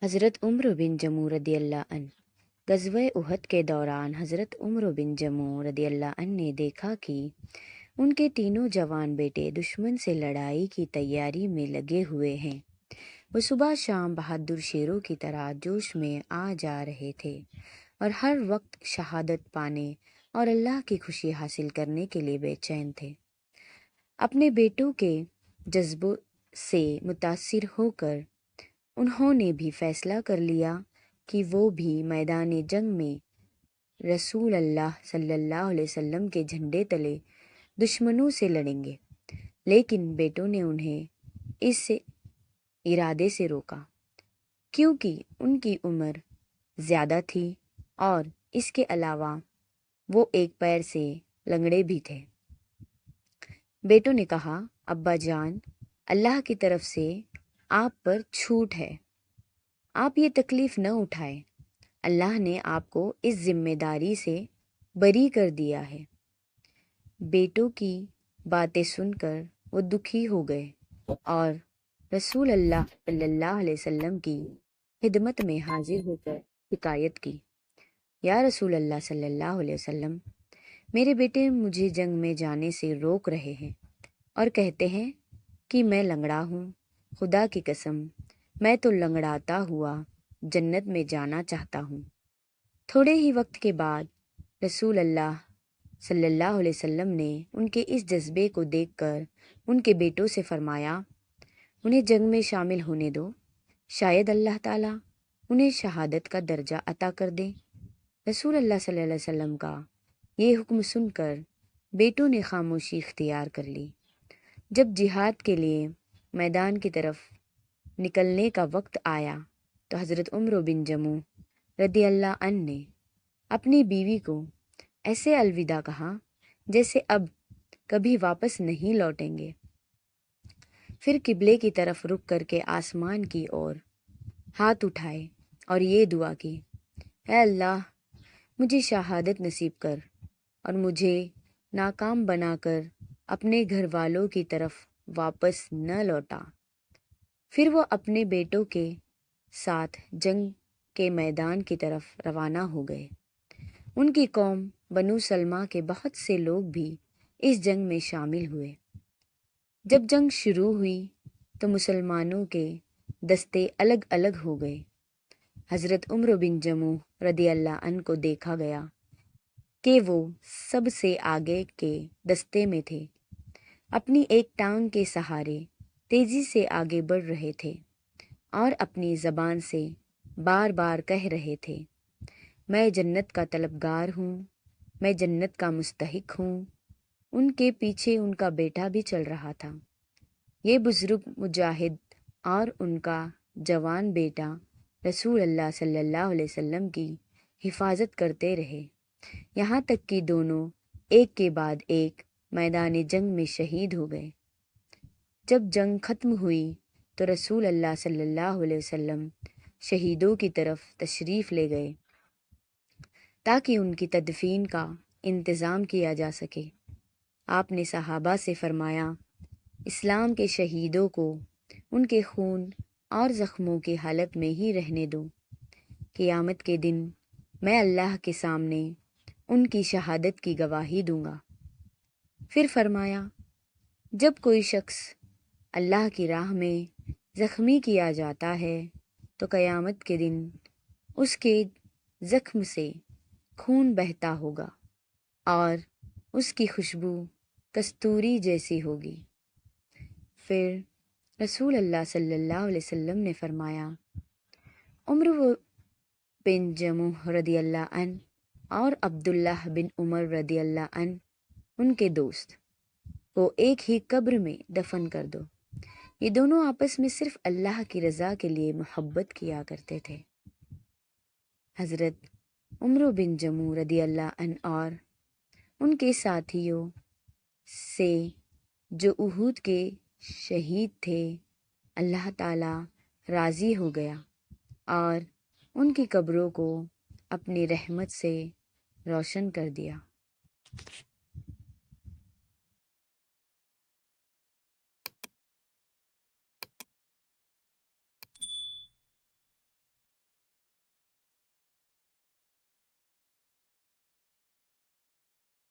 حضرت عمر بن جموع رضی اللہ عنہ۔ غزوہ احد کے دوران حضرت عمر بن جموع رضی اللہ عنہ نے دیکھا کہ ان کے تینوں جوان بیٹے دشمن سے لڑائی کی تیاری میں لگے ہوئے ہیں۔ وہ صبح شام بہادر شیروں کی طرح جوش میں آ جا رہے تھے اور ہر وقت شہادت پانے اور اللہ کی خوشی حاصل کرنے کے لیے بے چین تھے۔ اپنے بیٹوں کے جذبوں سے متاثر ہو کر انہوں نے بھی فیصلہ کر لیا کہ وہ بھی میدان جنگ میں رسول اللہ صلی اللہ علیہ وسلم کے جھنڈے تلے دشمنوں سے لڑیں گے، لیکن بیٹوں نے انہیں اس ارادے سے روکا کیونکہ ان کی عمر زیادہ تھی اور اس کے علاوہ وہ ایک پیر سے لنگڑے بھی تھے۔ بیٹوں نے کہا، ابا جان، اللہ کی طرف سے آپ پر چھوٹ ہے، آپ یہ تکلیف نہ اٹھائیں، اللہ نے آپ کو اس ذمہ داری سے بری کر دیا ہے۔ بیٹوں کی باتیں سن کر وہ دکھی ہو گئے اور رسول اللہ صلی اللہ علیہ وسلم کی خدمت میں حاضر ہو کر شکایت کی، یا رسول اللہ صلی اللہ علیہ وسلم، میرے بیٹے مجھے جنگ میں جانے سے روک رہے ہیں اور کہتے ہیں کہ میں لنگڑا ہوں۔ خدا کی قسم، میں تو لنگڑاتا ہوا جنت میں جانا چاہتا ہوں۔ تھوڑے ہی وقت کے بعد رسول اللہ صلی اللہ علیہ وسلم نے ان کے اس جذبے کو دیکھ کر ان کے بیٹوں سے فرمایا، انہیں جنگ میں شامل ہونے دو، شاید اللہ تعالیٰ انہیں شہادت کا درجہ عطا کر دے۔ رسول اللہ صلی اللہ علیہ وسلم کا یہ حکم سن کر بیٹوں نے خاموشی اختیار کر لی۔ جب جہاد کے لیے میدان کی طرف نکلنے کا وقت آیا تو حضرت عمر بن جموع رضی اللہ عنہ نے اپنی بیوی کو ایسے الوداع کہا جیسے اب کبھی واپس نہیں لوٹیں گے۔ پھر قبلے کی طرف رخ کر کے آسمان کی اور ہاتھ اٹھائے اور یہ دعا کی، اے اللہ، مجھے شہادت نصیب کر اور مجھے ناکام بنا کر اپنے گھر والوں کی طرف واپس نہ لوٹا۔ پھر وہ اپنے بیٹوں کے ساتھ جنگ کے میدان کی طرف روانہ ہو گئے۔ ان کی قوم بنو سلمہ کے بہت سے لوگ بھی اس جنگ میں شامل ہوئے۔ جب جنگ شروع ہوئی تو مسلمانوں کے دستے الگ الگ ہو گئے۔ حضرت عمر بن جموع رضی اللہ عنہ کو دیکھا گیا کہ وہ سب سے آگے کے دستے میں تھے، اپنی ایک ٹانگ کے سہارے تیزی سے آگے بڑھ رہے تھے اور اپنی زبان سے بار بار کہہ رہے تھے، میں جنت کا طلبگار ہوں، میں جنت کا مستحق ہوں۔ ان کے پیچھے ان کا بیٹا بھی چل رہا تھا۔ یہ بزرگ مجاہد اور ان کا جوان بیٹا رسول اللہ صلی اللہ علیہ وسلم کی حفاظت کرتے رہے، یہاں تک کہ دونوں ایک کے بعد ایک میدان جنگ میں شہید ہو گئے۔ جب جنگ ختم ہوئی تو رسول اللہ صلی اللہ علیہ وسلم شہیدوں کی طرف تشریف لے گئے تاکہ ان کی تدفین کا انتظام کیا جا سکے۔ آپ نے صحابہ سے فرمایا، اسلام کے شہیدوں کو ان کے خون اور زخموں کی حالت میں ہی رہنے دو، قیامت کے دن میں اللہ کے سامنے ان کی شہادت کی گواہی دوں گا۔ پھر فرمایا، جب کوئی شخص اللہ کی راہ میں زخمی کیا جاتا ہے تو قیامت کے دن اس کے زخم سے خون بہتا ہوگا اور اس کی خوشبو کستوری جیسی ہوگی۔ پھر رسول اللہ صلی اللہ علیہ وسلم نے فرمایا، عمر بن جموع رضی اللہ عنہ اور عبداللہ بن عمر رضی اللہ عنہ ان کے دوست کو ایک ہی قبر میں دفن کر دو۔ یہ دونوں آپس میں صرف اللہ کی رضا کے لیے محبت کیا کرتے تھے۔ حضرت عمر بن جموع رضی اللہ عنہ اور ان کے ساتھیوں سے جو احد کے شہید تھے، اللہ تعالیٰ راضی ہو گیا اور ان کی قبروں کو اپنی رحمت سے روشن کر دیا۔